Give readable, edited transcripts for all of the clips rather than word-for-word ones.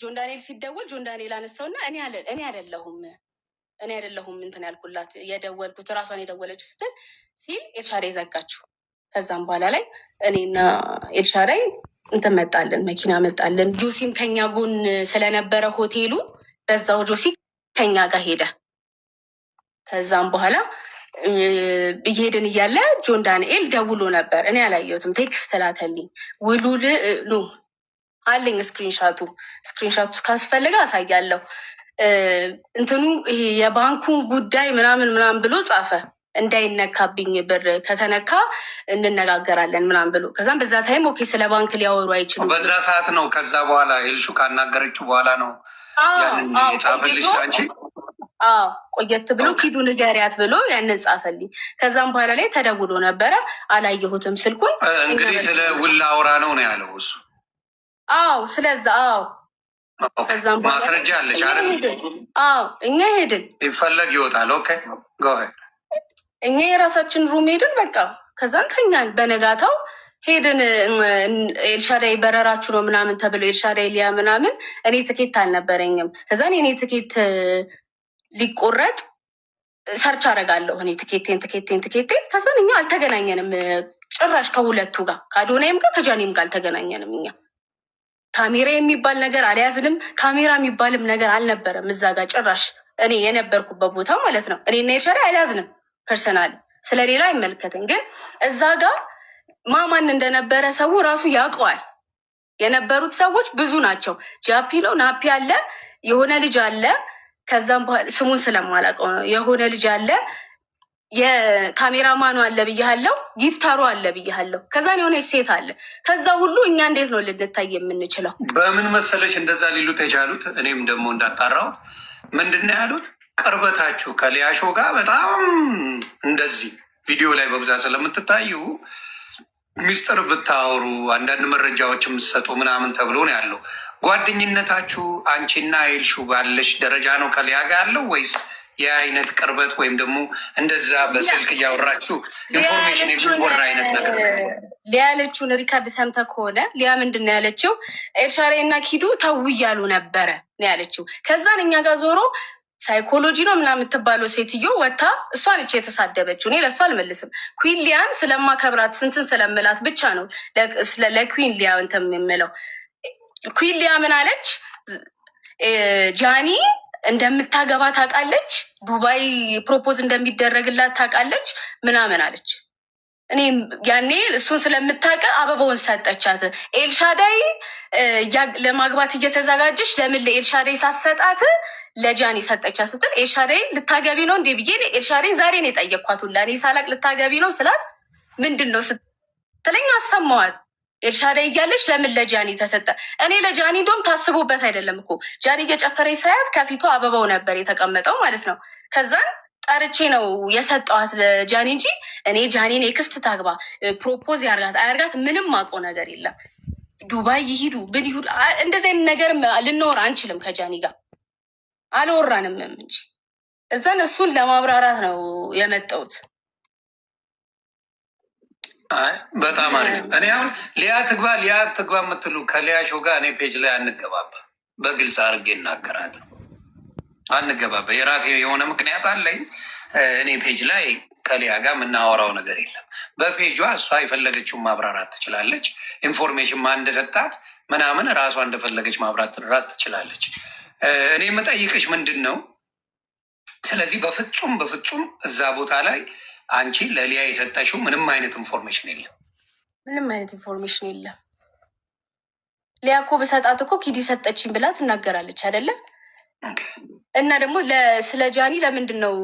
ጆን ዳንኤል ሲደወል ጆን ዳንኤል አነሳውና እኔ አይደለሁም እንትን ያልኩላት የደወልኩት ራሷን የደወለች ስትል ሲል ኤልሻዳይ ዘጋችው። ከዛም በኋላ ላይ እኔና ኤልሻዳይ እንትን መጣልን፣ መኪና መጣልን። ጆሲም ከኛ ጎን ስለነበረ ሆቴሉ በዛው ጆሲ ከኛ ጋር ሄደ። ከዛም በኋላ እየሄድን እያለ ጆን ዳንኤል ደውሎ ነበር። እኔ አላየሁትም። ቴክስት ላከልኝ። ውሉል ኑ አለኝ ስክሪንሻቱ ካስፈለገ አሳያለሁ። እንትኑ ይሄ የባንኩን ጉዳይ ምናምን ብሎ ጻፈ። እንዳይነካብኝ ብር ከተነካ እንነጋገራለን ምናምን ብሎ ከዛም በዛ ታይም ኦኬ ስለ ባንክ ሊያወሩ አይችሉም። በዛ ሰዓት ነው። ከዛ በኋላ ኤልሹ ካናገረችው በኋላ ነው ያንን የጻፈልሽ አንቺ? አዎ ቆየት ብሎ ኪዱ ንገሪያት ብሎ ያንን ጻፈልኝ። ከዛም በኋላ ላይ ተደውሎ ነበረ። አላየሁትም ስልኩን። እንግዲህ ስለ ውላ አውራ ነው ያለው እሱ። አዎ ስለዛ ከዛም ማስረጃ አለሽ አይደል? አዎ እኛ ሄድን። ይፈለግ ይወጣል። ኦኬ ጎ ሄድ። እኛ የራሳችን ሩም ሄድን። በቃ ከዛም ተኛን። በነጋታው ሄድን። ኤልሻዳይ በረራችሁ ነው ምናምን ተብሎ ኤልሻዳይ ሊያ ምናምን እኔ ትኬት አልነበረኝም። ከዛን እኔ ትኬት ሊቆረጥ ሰርች አደርጋለሁ እኔ ትኬቴን ከዛን እኛ አልተገናኘንም ጭራሽ ከሁለቱ ጋር ከአዶናይም ጋር ከጃኒም ጋር አልተገናኘንም። እኛ ካሜራ የሚባል ነገር አልያዝንም። ካሜራ የሚባልም ነገር አልነበረም እዛ ጋር ጭራሽ እኔ የነበርኩበት ቦታ ማለት ነው። እኔና ኤልሻዳይ አልያዝንም። ፐርሰናል ስለሌላ አይመለከትም። ግን እዛ ጋር ማን እንደነበረ ሰው ራሱ ያውቀዋል። የነበሩት ሰዎች ብዙ ናቸው። ጃፒ ነው፣ ናፒ አለ፣ የሆነ ልጅ አለ። ከዛም ስሙን ስለማላውቀው ነው። የሆነ ልጅ አለ፣ የካሜራማኑ አለ ብያለሁ፣ ጊፍታሩ አለ ብያለሁ። ከዛን የሆነች ሴት አለ። ከዛ ሁሉ እኛ እንዴት ነው ልንታይ የምንችለው? በምን መሰለሽ እንደዛ ሊሉት የቻሉት? እኔም ደግሞ እንዳጣራው ምንድን ነው ያሉት? ቅርበታችሁ ከሊያሾ ጋር በጣም እንደዚህ ቪዲዮ ላይ በብዛት ስለምትታዩ ሚስጥር ብታወሩ አንዳንድ መረጃዎች የምትሰጡ ምናምን ተብሎ ነው ያለው። ጓደኝነታችሁ አንቺና ኤልሹ ባለሽ ደረጃ ነው ከሊያ ጋር ያለው ወይስ የአይነት ቅርበት ወይም ደግሞ እንደዛ በስልክ እያወራችሁ ኢንፎርሜሽን የሚወራ አይነት ነገር? ሊያ ያለችውን ሪካርድ ሰምተህ ከሆነ ሊያ ምንድን ነው ያለችው? ኤልሻዳይ እና ኪዱ ተው እያሉ ነበረ ነው ያለችው። ከዛን እኛ ጋር ዞሮ ሳይኮሎጂ ነው ምናምን የምትባለው ሴትዮ ወታ እሷ ነች የተሳደበችው። እኔ ለእሷ አልመልስም። ኩዊን ሊያን ስለማከብራት ስንትን ስለምላት ብቻ ነው ለኩዊን ሊያ እንትን የምለው። ኩዊን ሊያ ምን አለች? ጃኒ እንደምታገባ ታውቃለች፣ ዱባይ ፕሮፖዝ እንደሚደረግላት ታውቃለች ምናምን አለች። እኔ ያኔ እሱን ስለምታውቅ አበባውን ሰጠቻት። ኤልሻዳይ ለማግባት እየተዘጋጀች ለምን ለኤልሻዳይ ሳሰጣት ለጃኒ ሰጠቻት ስትል ኤልሻዳይ ልታገቢ ነው እንዴ ብዬ ኤልሻዳይ ዛሬ ነው የጠየኳት። ሁላ እኔ ሳላቅ ልታገቢ ነው ስላት ምንድን ነው ስትለኝ አሰማዋት። ኤልሻዳይ እያለች ለምን ለጃኒ ተሰጠ? እኔ ለጃኒ እንደውም ታስቦበት አይደለም እኮ ጃኒ እየጨፈረች ሳያት ከፊቷ አበባው ነበር የተቀመጠው ማለት ነው። ከዛን ጠርቼ ነው የሰጠዋት ለጃኒ እንጂ እኔ ጃኒን ኤክስት ታግባ ፕሮፖዝ ያርጋት አያርጋት ምንም ማውቀው ነገር የለም። ዱባይ ይሂዱ ብል ይሁድ እንደዚህ አይነት ነገር ልንወራ አንችልም። ከጃኒ ጋር አልወራንም እንጂ እዛን እሱን ለማብራራት ነው የመጣሁት። በጣም አሪፍ። እኔ አሁን ሊያ ትግባ የምትሉ ከሊያሾ ጋር እኔ ፔጅ ላይ አንገባባ፣ በግልጽ አድርጌ እናገራለሁ። አንገባባ። የራሴ የሆነ ምክንያት አለኝ። እኔ ፔጅ ላይ ከሊያ ጋር የምናወራው ነገር የለም። በፔጇ እሷ የፈለገችውን ማብራራት ትችላለች። ኢንፎርሜሽን ማን እንደሰጣት ምናምን ራሷ እንደፈለገች ማብራራት ትችላለች። እኔ የምጠይቅሽ ምንድን ነው፣ ስለዚህ በፍጹም እዛ ቦታ ላይ አንቺ ለሊያ የሰጠሽው ምንም አይነት ኢንፎርሜሽን የለም? ምንም አይነት ኢንፎርሜሽን የለም። ሊያ እኮ በሰጣት እኮ ኪዲ ሰጠችኝ ብላ ትናገራለች አይደለም? እና ደግሞ ስለ ጃኒ ለምንድን ነው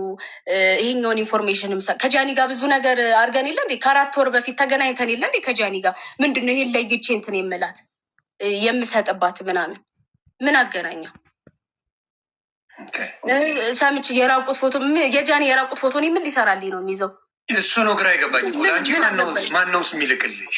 ይሄኛውን ኢንፎርሜሽን ከጃኒ ጋር ብዙ ነገር አድርገን የለ እንዴ? ከ4 ወር በፊት ተገናኝተን የለ እንዴ? ከጃኒ ጋር ምንድን ነው ይሄን ለይቼ እንትን የምላት የምሰጥባት ምናምን ምን አገናኘው? ሳምች የራቁት ፎቶ የጃኒ የራቁት ፎቶ ምን ሊሰራልኝ ነው የሚይዘው? እሱ ነው ግራ ይገባኝ። ለአንቺ ማነው የሚልክልሽ?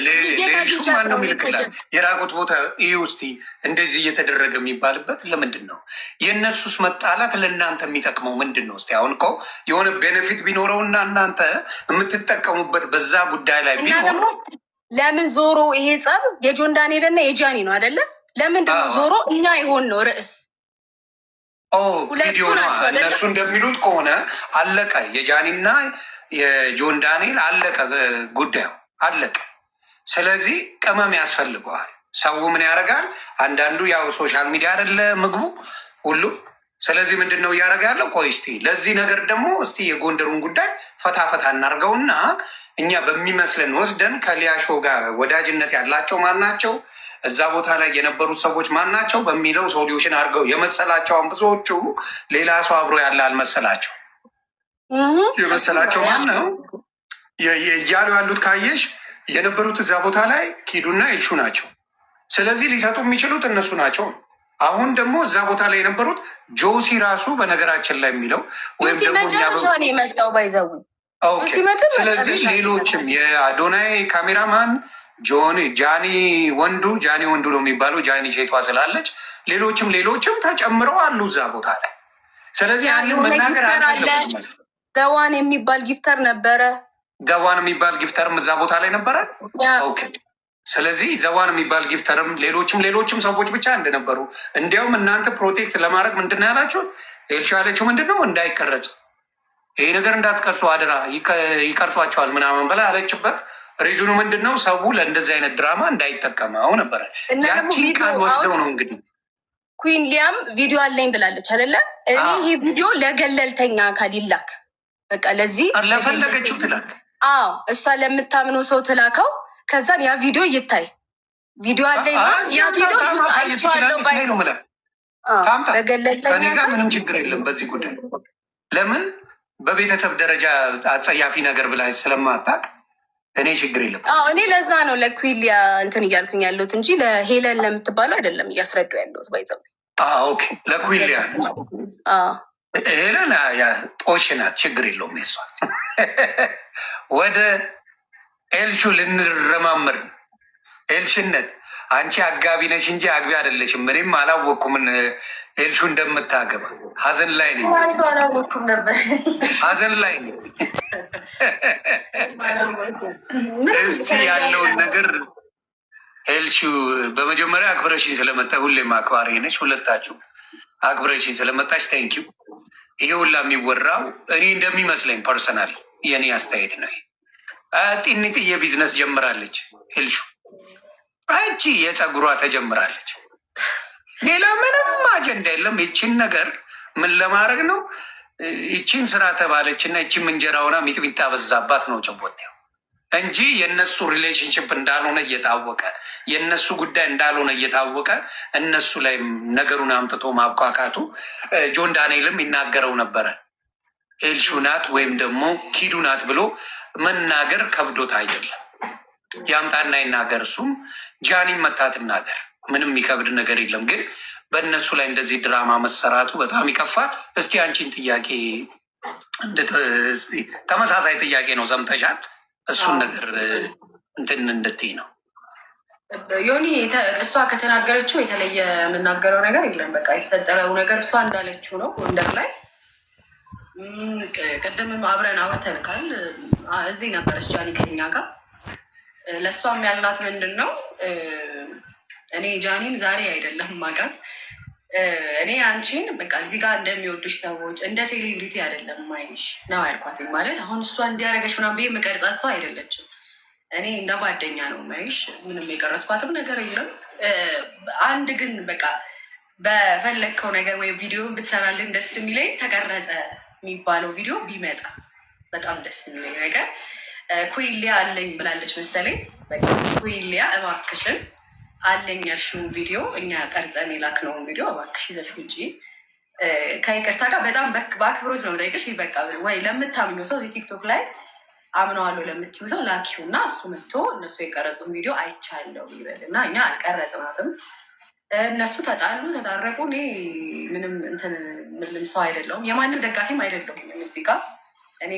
ለሹ ማነው የሚልክላት? የራቁት ቦታ ይህ ውስጥ እንደዚህ እየተደረገ የሚባልበት ለምንድን ነው? የእነሱስ መጣላት ለእናንተ የሚጠቅመው ምንድን ነው? እስኪ አሁን እኮ የሆነ ቤኔፊት ቢኖረውና እናንተ የምትጠቀሙበት በዛ ጉዳይ ላይ ቢኖር ለምን ዞሮ ይሄ ጸብ የጆን ዳንኤልና የጃኒ ነው አይደለም? ለምንድን ነው ዞሮ እኛ ይሆን ነው ርዕስ ቪዲዮ ነው። እነሱ እንደሚሉት ከሆነ አለቀ። የጃኒና የጆን ዳንኤል አለቀ፣ ጉዳዩ አለቀ። ስለዚህ ቅመም ያስፈልገዋል። ሰው ምን ያደርጋል? አንዳንዱ ያው ሶሻል ሚዲያ አይደለ ምግቡ ሁሉ። ስለዚህ ምንድን ነው እያደረገ ያለው? ቆይ እስቲ ለዚህ ነገር ደግሞ እስቲ የጎንደሩን ጉዳይ ፈታፈታ እናድርገውና እኛ በሚመስለን ወስደን ከሊያሾ ጋር ወዳጅነት ያላቸው ማን ናቸው፣ እዛ ቦታ ላይ የነበሩት ሰዎች ማን ናቸው በሚለው ሶሉሽን አድርገው የመሰላቸውን ብዙዎቹ ሌላ ሰው አብሮ ያለ አልመሰላቸው። የመሰላቸው ማን ነው እያሉ ያሉት ካየሽ የነበሩት እዛ ቦታ ላይ ኪዱና ኤልሹ ናቸው። ስለዚህ ሊሰጡ የሚችሉት እነሱ ናቸው። አሁን ደግሞ እዛ ቦታ ላይ የነበሩት ጆሲ ራሱ በነገራችን ላይ የሚለው ወይም ደግሞ የመጣው ባይዘው። ስለዚህ ሌሎችም የአዶናይ ካሜራማን ጃኒ ወንዱ ነው የሚባለው፣ ጃኒ ሴቷ ስላለች ሌሎችም ተጨምረው አሉ እዛ ቦታ ላይ። ስለዚህ ያንን መናገር አልፈለጉም። ደዋን የሚባል ጊፍተር ነበረ። ደዋን የሚባል ጊፍተርም እዛ ቦታ ላይ ነበረ። ኦኬ። ስለዚህ ዘዋን የሚባል ጊፍተርም ሌሎችም ሰዎች ብቻ እንደነበሩ፣ እንዲያውም እናንተ ፕሮቴክት ለማድረግ ምንድን ነው ያላችሁት? ኤልሹ ያለችው ምንድን ነው? እንዳይቀረጽ ይሄ ነገር እንዳትቀርጹ አደራ፣ ይቀርጿቸዋል ምናምን ብላ ያለችበት ሪዙኑ ምንድን ነው? ሰው ለእንደዚህ አይነት ድራማ እንዳይጠቀመው ነበረ። ያቺን ቃል ወስደው ነው እንግዲህ ኩዊን ሊያም ቪዲዮ አለኝ ብላለች አይደለ? እኔ ይሄ ቪዲዮ ለገለልተኛ አካል ይላክ፣ በቃ ለዚህ ለፈለገችው ትላክ። አዎ እሷ ለምታምነው ሰው ትላከው። ከዛን ያ ቪዲዮ ይታይ። ቪዲዮ አለኝ ያ ቪዲዮ ነው ምለ ታምጣ። ከኔ ጋር ምንም ችግር የለም በዚህ ጉዳይ። ለምን በቤተሰብ ደረጃ አጸያፊ ነገር ብላ ስለማታውቅ እኔ ችግር የለም። እኔ ለዛ ነው ለኩዊሊያ እንትን እያልኩኝ ያለሁት እንጂ ለሄለን ለምትባለው አይደለም እያስረዱ ያለሁት። ባይዘው ኦኬ። ለኩዊሊያ ሄለን ጦሽ ናት፣ ችግር የለውም የሷ። ወደ ኤልሹ ልንረማመር። ኤልሽነት አንቺ አጋቢ ነሽ እንጂ አግቢ አይደለሽም። ምንም አላወቅኩም ኤልሹ እንደምታገባ። ሀዘን ላይ ነኝ፣ ሀዘን ላይ ነኝ። እስቲ ያለውን ነገር ኤልሹ በመጀመሪያ አክብረሽኝ ስለመጣ፣ ሁሌም አክባሪ ነሽ፣ ሁለታችሁ አክብረሽኝ ስለመጣሽ ታንኪዩ። ይሄ ሁላ የሚወራው እኔ እንደሚመስለኝ ፐርሰናሊ የኔ አስተያየት ነው። ጢኒት የቢዝነስ ጀምራለች ኤልሹ። አንቺ የፀጉሯ ተጀምራለች። ሌላ ምንም አጀንዳ የለም። ይቺን ነገር ምን ለማድረግ ነው? ይቺን ስራ ተባለች እና ይቺም እንጀራ ሆና ሚጥሚጣ በዛባት ነው ጨቦቴው እንጂ የእነሱ ሪሌሽንሽፕ እንዳልሆነ እየታወቀ የእነሱ ጉዳይ እንዳልሆነ እየታወቀ እነሱ ላይ ነገሩን አምጥቶ ማብኳካቱ ጆን ዳንኤልም ይናገረው ነበረ። ኤልሹ ናት ወይም ደግሞ ኪዱ ናት ብሎ መናገር ከብዶት አይደለም። ያምጣና ይናገር። እሱም ጃኒም መታ ትናገር። ምንም የሚከብድ ነገር የለም። ግን በእነሱ ላይ እንደዚህ ድራማ መሰራቱ በጣም ይከፋል። እስቲ አንቺን ጥያቄ ተመሳሳይ ጥያቄ ነው፣ ሰምተሻል? እሱን ነገር እንትን እንድትይ ነው ዮኒ። እሷ ከተናገረችው የተለየ የምናገረው ነገር የለም። በቃ የተፈጠረው ነገር እሷ እንዳለችው ነው። ጎንደር ላይ ቅድምም አብረን አውርተንካል። እዚህ ነበረች ጃኒ ከኛ ጋር። ለእሷም ያልናት ምንድን ነው፣ እኔ ጃኒን ዛሬ አይደለም ማውቃት፣ እኔ አንቺን በቃ እዚህ ጋር እንደሚወዱሽ ሰዎች እንደ ሴሌብሪቲ አይደለም ማይሽ ነው ያልኳት። ማለት አሁን እሷ እንዲያደረገች ምናምን ብዬ የምቀርጻት ሰው አይደለችም። እኔ እንደ ጓደኛ ነው ማይሽ። ምንም የቀረጽኳትም ነገር የለም። አንድ ግን በቃ በፈለግከው ነገር ወይም ቪዲዮን ብትሰራልን ደስ የሚለኝ ተቀረጸ የሚባለው ቪዲዮ ቢመጣ በጣም ደስ የሚለኝ ነገር። ኩዊሊያ አለኝ ብላለች መሰለኝ። ኩዊሊያ እባክሽን አለኝ ያልሽውን ቪዲዮ እኛ ቀርጸን የላክነውን ቪዲዮ እባክሽ ይዘሽ ውጪ። ከይቅርታ ጋር በጣም በአክብሮት ነው የምጠይቅሽ። በቃ ወይ ለምታምኙ ሰው እዚህ ቲክቶክ ላይ አምነዋለሁ ለምትዩ ሰው ላኪው እና እሱ መጥቶ እነሱ የቀረጹን ቪዲዮ አይቻለው ይበል እና እኛ አልቀረጽናትም። እነሱ ተጣሉ ተታረቁ። እኔ ምንም እንትን ምንም ሰው አይደለሁም፣ የማንም ደጋፊም አይደለሁም። እዚህ ጋር እኔ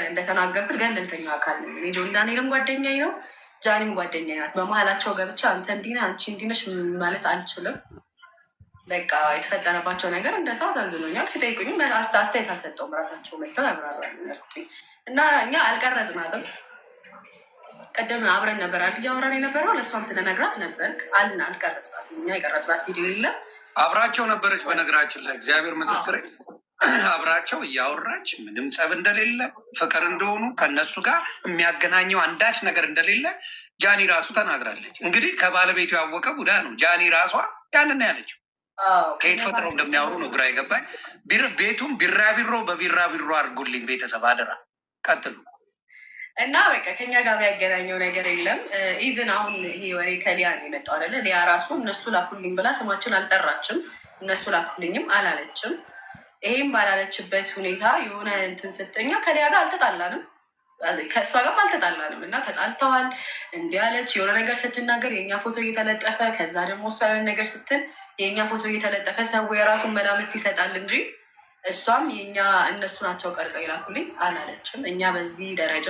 እንደተናገርኩት ገለልተኛ አካል ነው። እኔ ጆን ዳንኤልም ጓደኛዬ ነው፣ ጃኒም ጓደኛዬ ናት። በመሀላቸው ገብቼ አንተ እንዲህ ነህ አንቺ እንዲህ ነሽ ማለት አልችልም። በቃ የተፈጠረባቸው ነገር እንደ ሰው አሳዝኖኛል። ሲጠይቁኝም አስተያየት አልሰጠውም። ራሳቸው መጥተው ያብራራሉ እና እኛ አልቀረጽናትም። ቀደም አብረን ነበር አይደል እያወራን የነበረው። ለእሷም ስለነግራት ነበር አልን አልቀረጽናት። እኛ የቀረጽናት ቪዲዮ የለም። አብራቸው ነበረች። በነገራችን ላይ እግዚአብሔር ምስክር አብራቸው እያወራች ምንም ጸብ እንደሌለ ፍቅር እንደሆኑ ከነሱ ጋር የሚያገናኘው አንዳች ነገር እንደሌለ ጃኒ ራሱ ተናግራለች። እንግዲህ ከባለቤቱ ያወቀ ቡዳ ነው። ጃኒ ራሷ ያንን ያለችው ከየት ፈጥረው እንደሚያወሩ ነው ግራ የገባኝ። ቤቱም ቢራቢሮ በቢራቢሮ አድርጉልኝ ቤተሰብ አደራ። ቀጥሉ እና በቃ ከኛ ጋር የሚያገናኘው ነገር የለም። ኢቭን አሁን ይሄ ወሬ ከሊያ ነው የመጣው አይደለ? ሊያ ራሱ እነሱ ላኩልኝ ብላ ስማችን አልጠራችም፣ እነሱ ላኩልኝም አላለችም። ይሄም ባላለችበት ሁኔታ የሆነ እንትን ስትኛ ከሊያ ጋር አልተጣላንም፣ ከእሷ ጋርም አልተጣላንም። እና ተጣልተዋል እንዲህ አለች የሆነ ነገር ስትናገር የእኛ ፎቶ እየተለጠፈ ከዛ ደግሞ እሷ የሆነ ነገር ስትል የእኛ ፎቶ እየተለጠፈ ሰው የራሱን መላምት ይሰጣል እንጂ እሷም የኛ እነሱ ናቸው ቀርጸው ይላኩልኝ አላለችም። እኛ በዚህ ደረጃ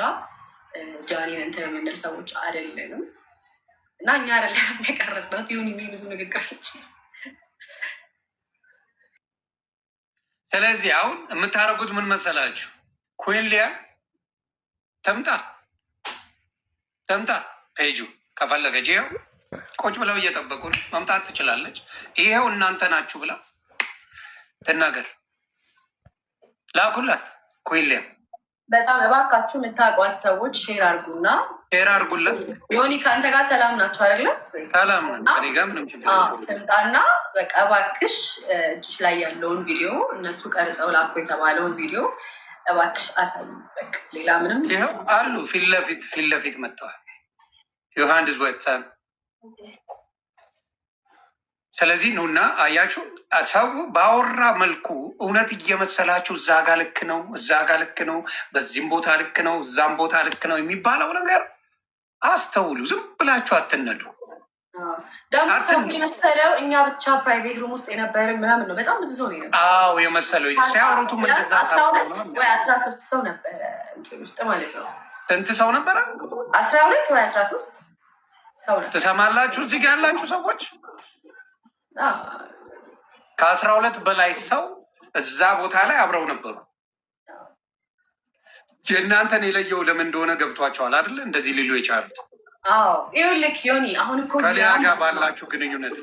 ጃኒን እንትን የምንል ሰዎች አይደለንም እና እኛ አይደለም የቀረጽናት። ይሁን የሚ ብዙ ንግግሮች። ስለዚህ አሁን የምታደርጉት ምን መሰላችሁ? ኩዊን ሊያ ተምጣ ፔጁ ከፈለገች ይኸው ቁጭ ብለው እየጠበቁ ነው። መምጣት ትችላለች። ይኸው እናንተ ናችሁ ብላ ትናገር። ላኩላት ኩዊን ሊያ። በጣም እባካችሁ የምታውቋት ሰዎች ሼር አድርጉላት። ዮኒ ከአንተ ጋር ሰላም ናቸው አይደለ? ሰላም ነን። እኔ ጋር ምንም ችግር ትምጣና በቃ እባክሽ እጅሽ ላይ ያለውን ቪዲዮ እነሱ ቀርጸው ላኩ የተባለውን ቪዲዮ እባክሽ አሳይ። በቃ ሌላ ምንም ይኸው አሉ። ፊት ለፊት መጥተዋል። ዮሐንስ ወጥተን ስለዚህ ኑና አያችሁ፣ ሰው ባወራ መልኩ እውነት እየመሰላችሁ እዛ ጋ ልክ ነው፣ እዛ ጋ ልክ ነው፣ በዚህም ቦታ ልክ ነው፣ እዛም ቦታ ልክ ነው የሚባለው ነገር አስተውሉ። ዝም ብላችሁ አትነዱ። ደግሞ የመሰለው እኛ ብቻ ፕራይቬት ሩም ውስጥ የነበርን ምናምን ነው። በጣም ብዙ ሰው ነው። አዎ የመሰለው ሲያወሩትም እንደዛ ወይ 13 ሰው ነበረ ውስጥ ማለት ነው። ስንት ሰው ነበረ? 12 ወይ 13 ሰው ነው። ትሰማላችሁ? እዚህ ጋ ያላችሁ ሰዎች ከ12 በላይ ሰው እዛ ቦታ ላይ አብረው ነበሩ። የእናንተን የለየው ለምን እንደሆነ ገብቷቸዋል አይደለ? እንደዚህ ሊሉ የቻሉት ይኸውልህ ዮኒ፣ አሁን እኮ ከሊያ ጋር ባላችሁ ግንኙነት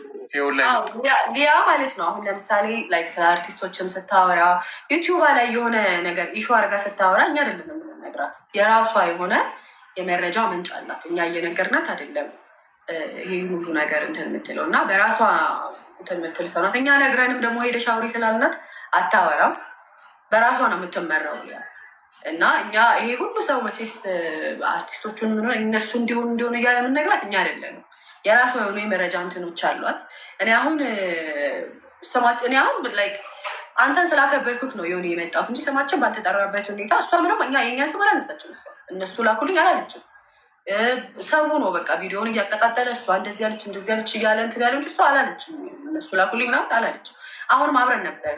ሊያ ማለት ነው። አሁን ለምሳሌ ላይክ ስለ አርቲስቶችም ስታወራ ዩቲዩባ ላይ የሆነ ነገር ኢሹ አድርጋ ስታወራ እኛ አይደለም የምንነግራት፣ የራሷ የሆነ የመረጃ ምንጭ አላት። እኛ እየነገርናት አይደለም ይሄ ሁሉ ነገር እንትን የምትለው እና በራሷ እንትን የምትል ሰው ናት። እኛ ነግረንም ደግሞ ሄደሽ አውሪ ስላልናት አታወራም፣ በራሷ ነው የምትመራው። እና እኛ ይሄ ሁሉ ሰው መቼስ አርቲስቶቹን ምን እነሱ እንዲሆኑ እያለ የምንነግራት እኛ አይደለንም። የራሷ የሆኑ የመረጃ እንትኖች አሏት። እኔ አሁን ላይክ አንተን ስላከበርኩት ነው የሆነ የመጣሁት እንጂ ስማችን ባልተጠራበት ሁኔታ እሷ ምንም እኛ የኛን ስም አላነሳችም። እነሱ ላኩልኝ አላለችም። ሰው ነው በቃ ቪዲዮውን እያቀጣጠለ እሷ እንደዚህ ያለች እያለ እንትን ያለ እንጂ እሷ አላለችም። እነሱ ላኩልኝ ምናምን አላለችም። አሁንም አብረን ነበር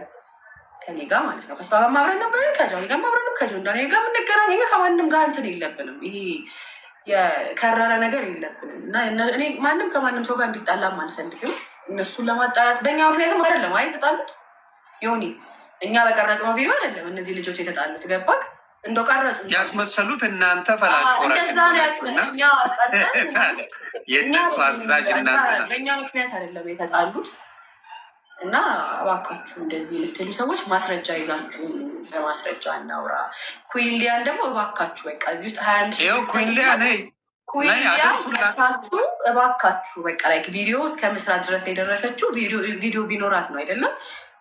ከኔ ጋር ማለት ነው። ከእሷ ጋር አብረን ነበር፣ ከጆኒ ጋር አብረን ነው። ከጆንዳኔ ጋር የምንገናኝ ከማንም ጋር እንትን የለብንም። ይሄ የከረረ ነገር የለብንም እና እኔ ማንም ከማንም ሰው ጋር እንዲጣላም አልፈልግም። እነሱን ለማጣላት በእኛ ምክንያትም አይደለም የተጣሉት ዮኒ፣ እኛ በቀረጽነው ቪዲዮ አይደለም እነዚህ ልጆች የተጣሉት። ገባክ? እንደው ቀረጹ ያስመሰሉት እናንተ የእነሱ አዛዥ እናንተ በእኛ ምክንያት አይደለም የተጣሉት። እና እባካችሁ እንደዚህ የምትሉ ሰዎች ማስረጃ ይዛችሁ በማስረጃ እናውራ። ኩዊንሊያን ደግሞ እባካችሁ በቃ እዚህ ውስጥ 21 ኩዊንሊያ እባካችሁ በቃ ላይክ ቪዲዮ እስከ መስራት ድረስ የደረሰችው ቪዲዮ ቢኖራት ነው አይደለም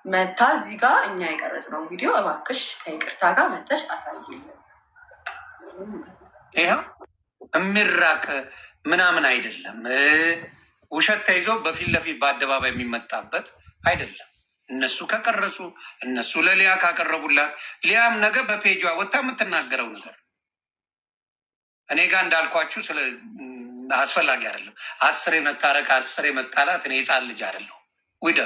መታ እዚህ ጋር እኛ የቀረጽነው ቪዲዮ እባክሽ ከይቅርታ ጋር መተሽ አሳይልን። ይኸው የሚራቅ ምናምን አይደለም። ውሸት ተይዞ በፊት ለፊት በአደባባይ የሚመጣበት አይደለም። እነሱ ከቀረጹ እነሱ ለሊያ ካቀረቡላት ሊያም ነገ በፔጇ ወታ የምትናገረው ነገር እኔ ጋር እንዳልኳችሁ ስለ አስፈላጊ አይደለም። 10 መታረቅ 10 መጣላት እኔ ህፃን ልጅ አይደለሁ ውደ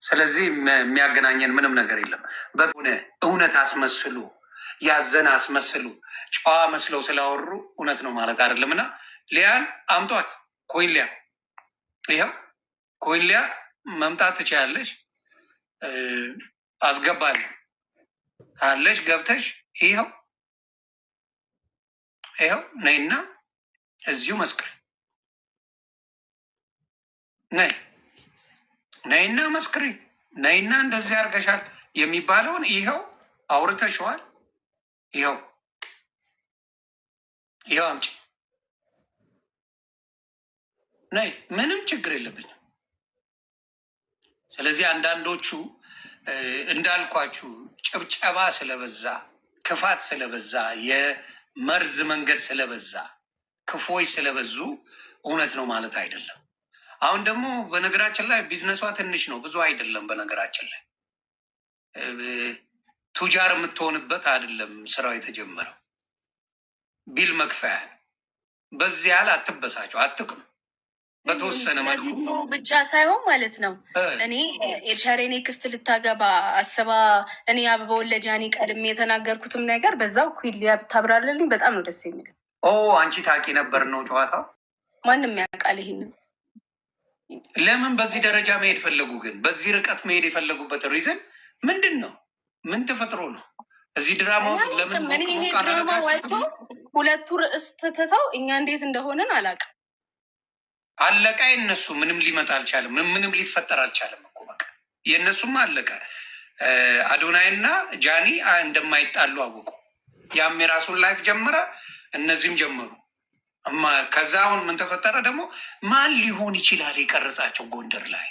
ስለዚህ የሚያገናኘን ምንም ነገር የለም። በሆነ እውነት አስመስሉ፣ ያዘን አስመስሉ፣ ጨዋ መስለው ስላወሩ እውነት ነው ማለት አይደለም። እና ሊያን አምጧት። ኩዊንሊያ ይኸው ኩዊንሊያ መምጣት ትችያለሽ። አስገባል ካለሽ ገብተሽ ይኸው ነይና እዚሁ መስክሪ ነይና መስክሪ ነይና እንደዚህ አድርገሻል የሚባለውን ይኸው አውርተሽዋል። ይኸው አምጪ ነይ፣ ምንም ችግር የለብኝም። ስለዚህ አንዳንዶቹ እንዳልኳችሁ ጭብጨባ ስለበዛ፣ ክፋት ስለበዛ፣ የመርዝ መንገድ ስለበዛ፣ ክፎች ስለበዙ እውነት ነው ማለት አይደለም። አሁን ደግሞ በነገራችን ላይ ቢዝነሷ ትንሽ ነው፣ ብዙ አይደለም። በነገራችን ላይ ቱጃር የምትሆንበት አይደለም ስራው የተጀመረው ቢል መክፈያ። በዚህ ያህል አትበሳቸው፣ አትቅኑ። በተወሰነ መልኩ ብቻ ሳይሆን ማለት ነው። እኔ ኤልሻሬ ኔክስት ልታገባ አስባ እኔ አበባ ወለጃኒ ቀድሜ የተናገርኩትም ነገር በዛው ኩሊያ ብታብራርልኝ በጣም ነው ደስ የሚል። አንቺ ታውቂ ነበር ነው ጨዋታው? ማንም ያውቃል ይሄንን። ለምን በዚህ ደረጃ መሄድ ፈለጉ? ግን በዚህ ርቀት መሄድ የፈለጉበት ሪዝን ምንድን ነው? ምን ተፈጥሮ ነው? እዚህ ድራማ ውስጥ ለምን ይሄ ድራማ ወጥቶ ሁለቱ ርዕስ ትተው እኛ እንዴት እንደሆነን አላውቅም። አለቃ የነሱ ምንም ሊመጣ አልቻለም። ምንም ሊፈጠር አልቻለም እኮ በቃ የእነሱም አለቀ። አዶናይና ጃኒ እንደማይጣሉ አወቁ። ያም የራሱን ላይፍ ጀመረ፣ እነዚህም ጀመሩ። ከዛ አሁን ምን ተፈጠረ ደግሞ? ማን ሊሆን ይችላል የቀረጻቸው ጎንደር ላይ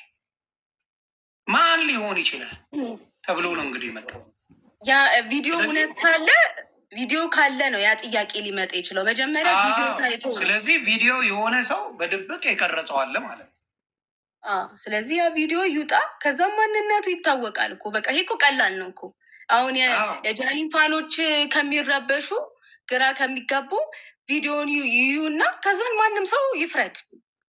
ማን ሊሆን ይችላል ተብሎ ነው እንግዲህ የመጣው። ያ ቪዲዮ እውነት ካለ ቪዲዮ ካለ ነው ያ ጥያቄ ሊመጣ ይችላል። መጀመሪያ ቪዲዮ ታይቶ፣ ስለዚህ ቪዲዮ የሆነ ሰው በድብቅ የቀረጸው አለ ማለት ነው። ስለዚህ ያ ቪዲዮ ይውጣ፣ ከዛም ማንነቱ ይታወቃል እኮ በቃ። ይሄ እኮ ቀላል ነው እኮ። አሁን የጃኒን ፋኖች ከሚረበሹ ግራ ከሚጋቡ ቪዲዮን ይዩና ከዛን ማንም ሰው ይፍረድ።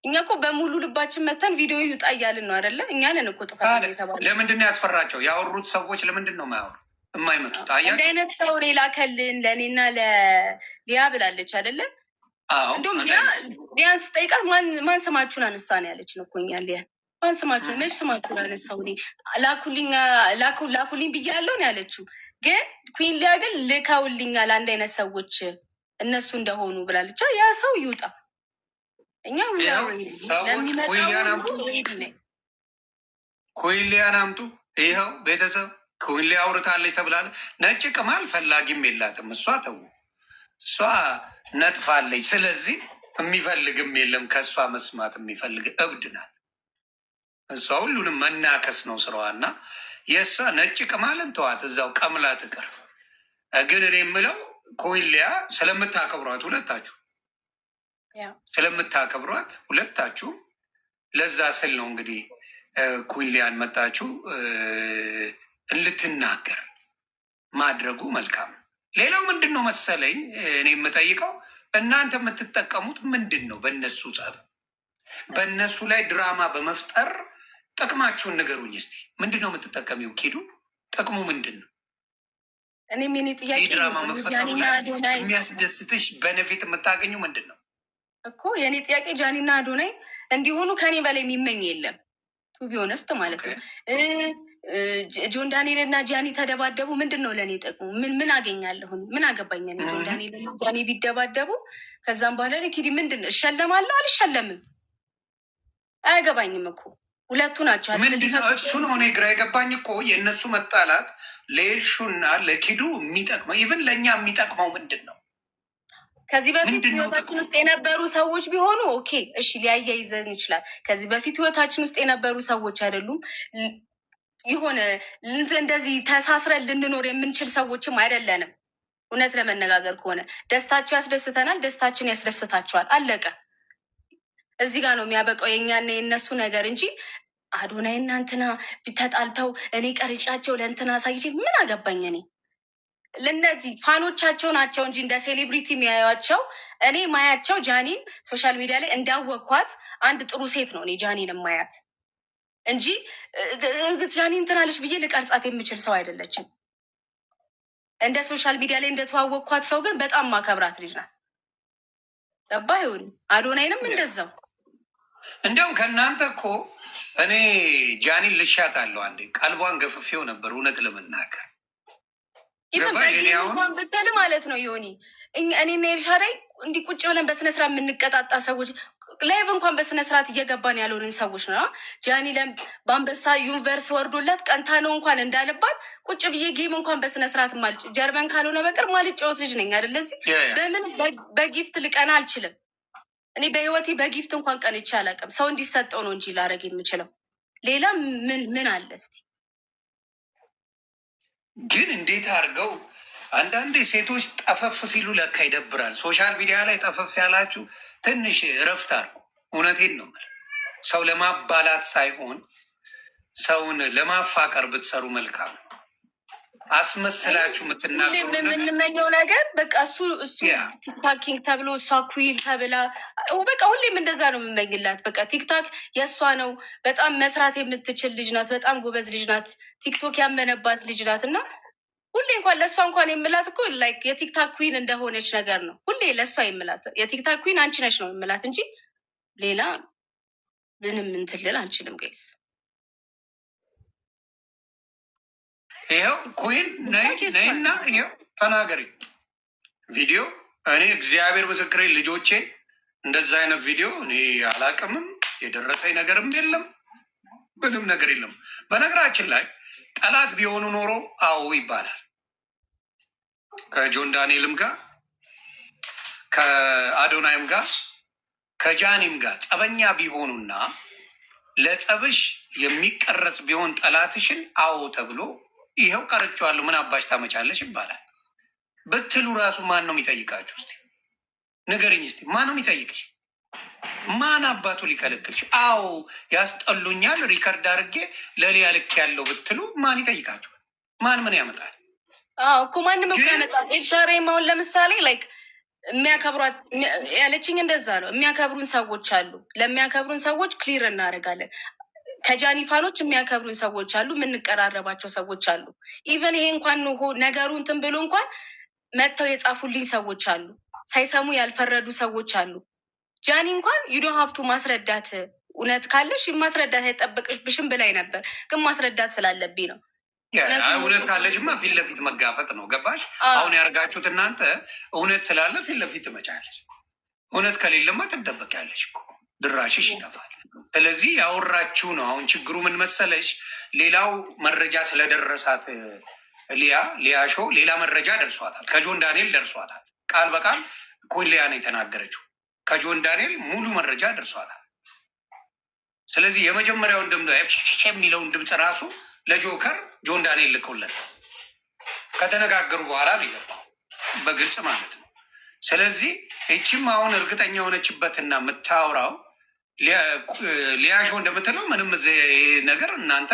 እኛ እኮ በሙሉ ልባችን መተን ቪዲዮ ይውጣ እያልን ነው አይደለ? እኛንን እኮ ጥፋት የተባለ። ለምንድን ነው ያስፈራቸው? ያወሩት ሰዎች ለምንድን ነው የማያወሩ የማይመጡት? እንደ አይነት ሰው ሌላ ከልን ለእኔና ለሊያ ብላለች አይደለም? እንዲሁም ሊያን ስጠይቃት ማን ስማችሁን አነሳ ነው ያለችን እኮ እኛ ሊያን ማን ስማችሁን መች ስማችሁን አነሳው? ላኩልኝ ብያለሁ ነው ያለችው። ግን ኩን ሊያ ግን ልከውልኛል አንድ አይነት ሰዎች እነሱ እንደሆኑ ብላለች። ያ ሰው ይውጣ። እኛ ኮይሊያን አምጡ። ይኸው ቤተሰብ ኮይሊያ አውርታለች ተብላለ። ነጭ ቅማል ፈላጊም የላትም እሷ። ተው እሷ ነጥፋለች። ስለዚህ የሚፈልግም የለም ከእሷ መስማት የሚፈልግ እብድ ናት እሷ። ሁሉንም መናከስ ነው ስራዋ። እና የእሷ ነጭ ቅማልን ተዋት፣ እዛው ቀምላ ትቅር። ግን እኔ የምለው ኮይሊያ ስለምታከብሯት ሁለታችሁ ለዛ ስል ነው እንግዲህ ኮይሊያን መጣችሁ እንድትናገር ማድረጉ መልካም። ሌላው ምንድን ነው መሰለኝ እኔ የምጠይቀው እናንተ የምትጠቀሙት ምንድን ነው? በእነሱ ጸብ፣ በእነሱ ላይ ድራማ በመፍጠር ጥቅማችሁን ንገሩኝ እስቲ። ምንድን ነው የምትጠቀሚው? ኪዱ ጥቅሙ ምንድን ነው? እኔም የኔ ጥያቄ ድራማ መፈጠሩ ላይ የሚያስደስትሽ በነፊት የምታገኙ ምንድን ነው እኮ? የእኔ ጥያቄ ጃኒና አዶናይ እንዲሆኑ ከኔ በላይ የሚመኝ የለም። ቱ ቢ ኦነስት ማለት ነው። ጆን ዳንኤል እና ጃኒ ተደባደቡ፣ ምንድን ነው ለእኔ ጥቅሙ? ምን አገኛለሁን? ምን አገባኝ? ጆን ዳንኤል እና ጃኒ ቢደባደቡ ከዛም በኋላ ኪዲ ምንድን ነው እሸለማለሁ? አልሸለምም። አያገባኝም እኮ ሁለቱ ናቸው። እሱ ነው እኔ ግራ የገባኝ እኮ የእነሱ መጣላት ለኤልሹና ለኪዱ የሚጠቅመው ኢቨን ለእኛ የሚጠቅመው ምንድን ነው? ከዚህ በፊት ህይወታችን ውስጥ የነበሩ ሰዎች ቢሆኑ ኦኬ እሺ ሊያያይዘን ይችላል። ከዚህ በፊት ህይወታችን ውስጥ የነበሩ ሰዎች አይደሉም። የሆነ እንደዚህ ተሳስረን ልንኖር የምንችል ሰዎችም አይደለንም። እውነት ለመነጋገር ከሆነ ደስታቸው ያስደስተናል፣ ደስታችን ያስደስታቸዋል። አለቀ። እዚህ ጋር ነው የሚያበቃው የእኛና የእነሱ ነገር እንጂ አዶናይ እና እንትና ተጣልተው እኔ ቀርጫቸው ለእንትና አሳይቼ ምን አገባኝ? እኔ ለእነዚህ ፋኖቻቸው ናቸው እንጂ እንደ ሴሌብሪቲ የሚያዩቸው። እኔ ማያቸው ጃኒን ሶሻል ሚዲያ ላይ እንዳወቅኳት አንድ ጥሩ ሴት ነው እኔ ጃኒን ማያት እንጂ ጃኒ እንትናለች ብዬ ልቀርጻት የምችል ሰው አይደለችም። እንደ ሶሻል ሚዲያ ላይ እንደተዋወቅኳት ሰው ግን በጣም ማከብራት ልጅ ናት። ገባ ይሁን አዶናይንም እንደዛው። እንዲያውም ከእናንተ እኮ እኔ ጃኒን ልሻት አለው አንዴ ቀልቧን ገፍፌው ነበር እውነት ለመናገር ይህን ብትል ማለት ነው ዮኒ እኔና ኤልሻዳይ እንዲህ ቁጭ ብለን በስነስርዓት የምንቀጣጣ ሰዎች ላይቭ እንኳን በስነስርዓት እየገባን ያልሆንን ሰዎች ነው። ጃኒ በአንበሳ ዩኒቨርስ ወርዶላት ቀንታ ነው እንኳን እንዳለባት ቁጭ ብዬ ጌም እንኳን በስነስርዓት ማልጭ ጀርመን ካልሆነ በቀር ማልጫወት ልጅ ነኝ አይደለ? እዚህ በምን በጊፍት ልቀና አልችልም። እኔ በህይወቴ በጊፍት እንኳን ቀንቼ አላውቅም። ሰው እንዲሰጠው ነው እንጂ ላደርግ የምችለው ሌላ ምን አለ እስቲ? ግን እንዴት አድርገው አንዳንዴ ሴቶች ጠፈፍ ሲሉ ለካ ይደብራል። ሶሻል ሚዲያ ላይ ጠፈፍ ያላችሁ ትንሽ እረፍት አድርጉ። እውነቴን ነው። ሰው ለማባላት ሳይሆን ሰውን ለማፋቀር ብትሰሩ መልካም ነው። አስመስላችሁ የምትናገሩ የምንመኘው ነገር በቃ እሱ ቲክታክ ኪንግ ተብሎ እሷ ኩዊን ተብላ በቃ ሁሌም እንደዛ ነው የምመኝላት። በቃ ቲክታክ የእሷ ነው። በጣም መስራት የምትችል ልጅ ናት። በጣም ጎበዝ ልጅ ናት። ቲክቶክ ያመነባት ልጅ ናት እና ሁሌ እንኳን ለእሷ እንኳን የምላት እኮ ላይክ የቲክታክ ኩዊን እንደሆነች ነገር ነው። ሁሌ ለእሷ የምላት የቲክታክ ኩዊን አንቺ ነች ነው የምላት እንጂ ሌላ ምንም እንትን ልል አንችልም። ጋይስ ይኸው ኩዊን ነይና ይኸው ተናገሪ ቪዲዮ። እኔ እግዚአብሔር ምስክሬ ልጆቼ እንደዛ አይነት ቪዲዮ እኔ አላቅምም። የደረሰኝ ነገርም የለም፣ ምንም ነገር የለም። በነገራችን ላይ ጠላት ቢሆኑ ኖሮ አዎ ይባላል። ከጆን ዳንኤልም ጋር ከአዶናይም ጋር ከጃኒም ጋር ጸበኛ ቢሆኑና ለጸብሽ የሚቀረጽ ቢሆን ጠላትሽን አዎ ተብሎ ይኸው ቀርቼዋለሁ ምን አባሽ ታመጫለሽ ይባላል ብትሉ ራሱ ማን ነው የሚጠይቃችሁ? እስኪ ንገርኝ። እስኪ ማን ነው የሚጠይቅሽ? ማን አባቱ ሊከለክልሽ? አዎ ያስጠሉኛል ሪከርድ አድርጌ ለሊያ ልክ ያለው ብትሉ ማን ይጠይቃችሁ? ማን ምን ያመጣል? እኮ ማንም እኮ ያመጣል። ኤልሻሬም አሁን ለምሳሌ ላይክ የሚያከብሯት ያለችኝ እንደዛ ነው። የሚያከብሩን ሰዎች አሉ። ለሚያከብሩን ሰዎች ክሊር እናደርጋለን። ከጃኒ ፋኖች የሚያከብሩን ሰዎች አሉ። የምንቀራረባቸው ሰዎች አሉ። ኢቨን ይሄ እንኳን ነገሩ እንትን ብሎ እንኳን መጥተው የጻፉልኝ ሰዎች አሉ። ሳይሰሙ ያልፈረዱ ሰዎች አሉ። ጃኒ እንኳን ዩዶ ሀብቱ ማስረዳት እውነት ካለሽ ማስረዳት አይጠበቅብሽም ብላኝ ነበር፣ ግን ማስረዳት ስላለብኝ ነው። እውነት ካለሽማ ፊት ለፊት መጋፈጥ ነው። ገባሽ? አሁን ያደርጋችሁት እናንተ እውነት ስላለ ፊት ለፊት ትመጫለሽ። እውነት ከሌለማ ትደበቂያለሽ እኮ ድራሽሽ ይጠፋል። ስለዚህ ያወራችሁ ነው። አሁን ችግሩ ምን መሰለሽ? ሌላው መረጃ ስለደረሳት ሊያ ሾው ሌላ መረጃ ደርሷታል። ከጆን ዳንኤል ደርሷታል። ቃል በቃል ሊያ ነው የተናገረችው። ከጆን ዳንኤል ሙሉ መረጃ ደርሷታል። ስለዚህ የመጀመሪያውን ድምፅ የሚለውን ድምፅ ራሱ ለጆከር ጆን ዳንኤል ልከውለት ከተነጋገሩ በኋላ ነው የገባው በግልጽ ማለት ነው። ስለዚህ ይቺም አሁን እርግጠኛ የሆነችበትና የምታወራው ሊያሾ እንደምትለው ምንም ነገር እናንተ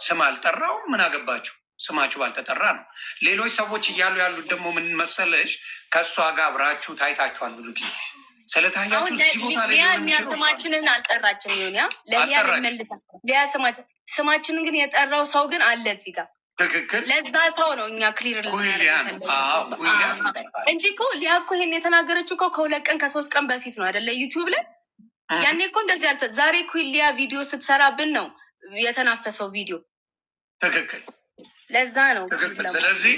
ስም አልጠራው ምን አገባችሁ? ስማችሁ ባልተጠራ ነው። ሌሎች ሰዎች እያሉ ያሉት ደግሞ ምን መሰለሽ? ከእሷ ጋር አብራችሁ ታይታችኋል ብዙ ጊዜ ስለታያችሁ እዚህ ቦታ ላይ ስማችንን አልጠራችም። ሊያ ስማችንን ግን የጠራው ሰው ግን አለ እዚህ ጋር። ትክክል። ለዛ ሰው ነው እኛ ክሊር እንጂ እኮ ሊያ እኮ ይሄን የተናገረችው እኮ ከ2 ቀን ከ3 ቀን በፊት ነው አይደለ? ዩቲዩብ ላይ ያኔ እኮ እንደዚህ ያልተ ዛሬ እኮ ሊያ ቪዲዮ ስትሰራብን ነው የተናፈሰው ቪዲዮ። ትክክል። ለዛ ነው ትክክል። ስለዚህ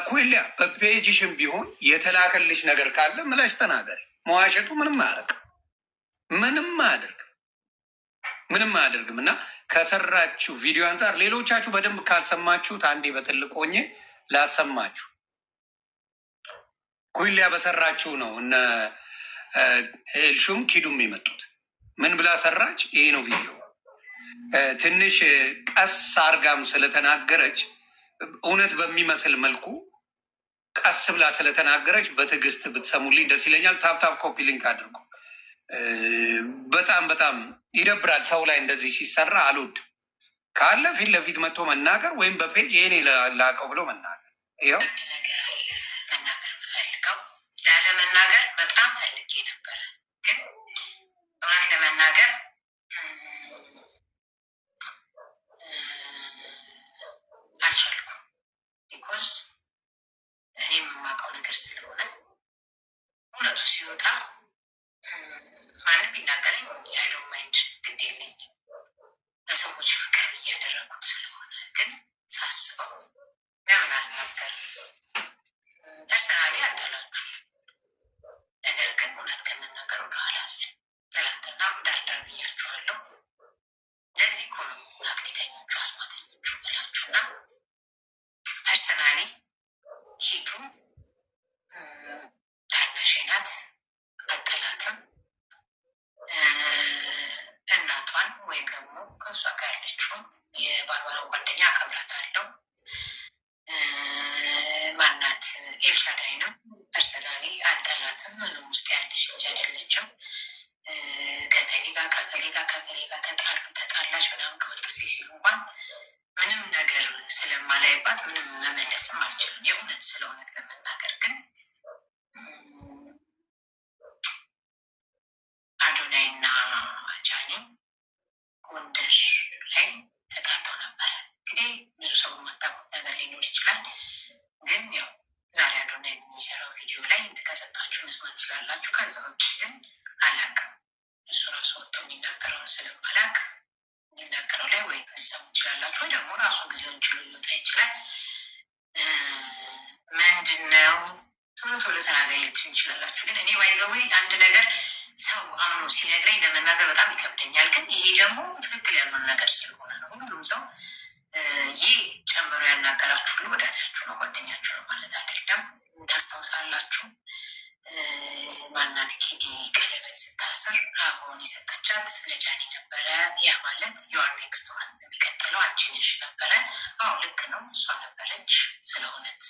ኩሊያ በፔጅሽም ቢሆን የተላከልሽ ነገር ካለ ምላሽ ተናገሪ። መዋሸቱ ምንም አያደርግም፣ ምንም አያደርግም። እና ከሰራችሁ ቪዲዮ አንጻር ሌሎቻችሁ በደንብ ካልሰማችሁት አንዴ በትልቅ ሆኜ ላሰማችሁ። ኩሊያ በሰራችሁ ነው እነ ኤልሹም ኪዱም የመጡት። ምን ብላ ሰራች? ይሄ ነው ቪዲዮ። ትንሽ ቀስ አርጋም ስለተናገረች እውነት በሚመስል መልኩ ቀስ ብላ ስለተናገረች በትዕግስት ብትሰሙልኝ ደስ ይለኛል። ታፕታፕ ኮፒ ሊንክ አድርጉ። በጣም በጣም ይደብራል። ሰው ላይ እንደዚህ ሲሰራ አልወድም። ካለ ፊት ለፊት መጥቶ መናገር ወይም በፔጅ ይሄኔ ላቀው ብሎ መናገር። ይኸው መናገር የምፈልገው ላለመናገር በጣም ፈልጌ ነበረ፣ ግን እውነት ለመናገር አልቻልኩም። ቢኮዝ እኔም የማውቀው ነገር ስለሆነ እውነቱ ሲወጣ ማንም ቢናገረኝ ያለው ማይንድ ግድ የለኝም። በሰዎች ፍቅር እያደረጉት ስለሆነ ግን ሳስበው ለምን አልናገር? ፐርሰናሊ አልጠላችሁ፣ ነገር በጥሴ ሲሉ እንኳን ምንም ነገር ስለማላይባት ምንም መመለስም አልችልም። የእውነት ስለ እውነት ለመናገር ግን አዶናይ እና ጃኒ ጎንደር ላይ ተጣልተው ነበረ። እንግዲህ ብዙ ሰው የማታውቁት ነገር ሊኖር ይችላል። ግን ያው ዛሬ አዶናይ የሚሰራው ቪዲዮ ላይ ከሰጣችሁ መስማት ትችላላችሁ። ከዛ ውጭ ግን አላውቅም። እሱ ራሱ ወጥቶ የሚናገረውን ስለማላውቅ የሚናገረው ላይ ወይ ትሰሙ ትችላላችሁ፣ ወይ ደግሞ ራሱ ጊዜውን ችሎ ሊወጣ ይችላል። ምንድን ነው ቶሎ ቶሎ ተናገሪ ልትሉ ይችላላችሁ። ግን እኔ ባይዘዌ አንድ ነገር ሰው አምኖ ሲነግረኝ ለመናገር በጣም ይከብደኛል። ግን ይሄ ደግሞ ትክክል ያልሆነ ነገር ስለሆነ ነው። ሁሉም ሰው ይህ ጨምሮ ያናገራችሁ ሁሉ ወዳጃችሁ ነው፣ ጓደኛችሁ ነው ማለት አይደለም። ታስታውሳላችሁ ማናት ኪዲ ቀለበት ስታስር አሁን የሰጠቻት ለጃኒ ነበረ። ያ ማለት ዩአር ኔክስት ዋን የሚቀጥለው አንቺ ነሽ ነበረ። አዎ ልክ ነው፣ እሷ ነበረች። ስለ እውነት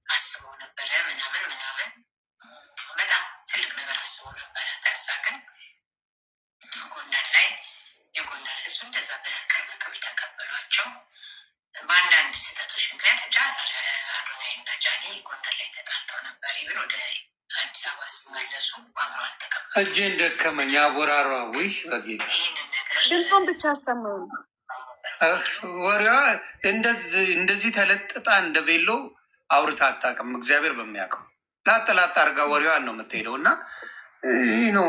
አስበው ነበረ ምናምን ምናምን፣ በጣም ትልቅ ነገር አስበው ነበረ። ከዛ ግን ጎንደር ላይ የጎንደር ህዝብ እንደዛ በፍቅር በክብር ተቀበሏቸው። በአንዳንድ ስህተቶች ምክንያት ብቻ አዶናይ እና ጃኒ ጎንደር ላይ ተጣልተው ነበር። ይብን ወደ አዲስ አበባ ሲመለሱ አምሮ አልተቀበሉ። እጄን ደከመኝ አቦራሯ። ውይ ይህንን ነገር ድምፁን ብቻ አሰማው። ወሬዋ እንደዚህ ተለጥጣ እንደ ቬሎ አውርታ አታውቅም። እግዚአብሔር በሚያውቀው ላጥ ላጥ አድርጋ ወሬዋን ነው የምትሄደው እና ይህ ነው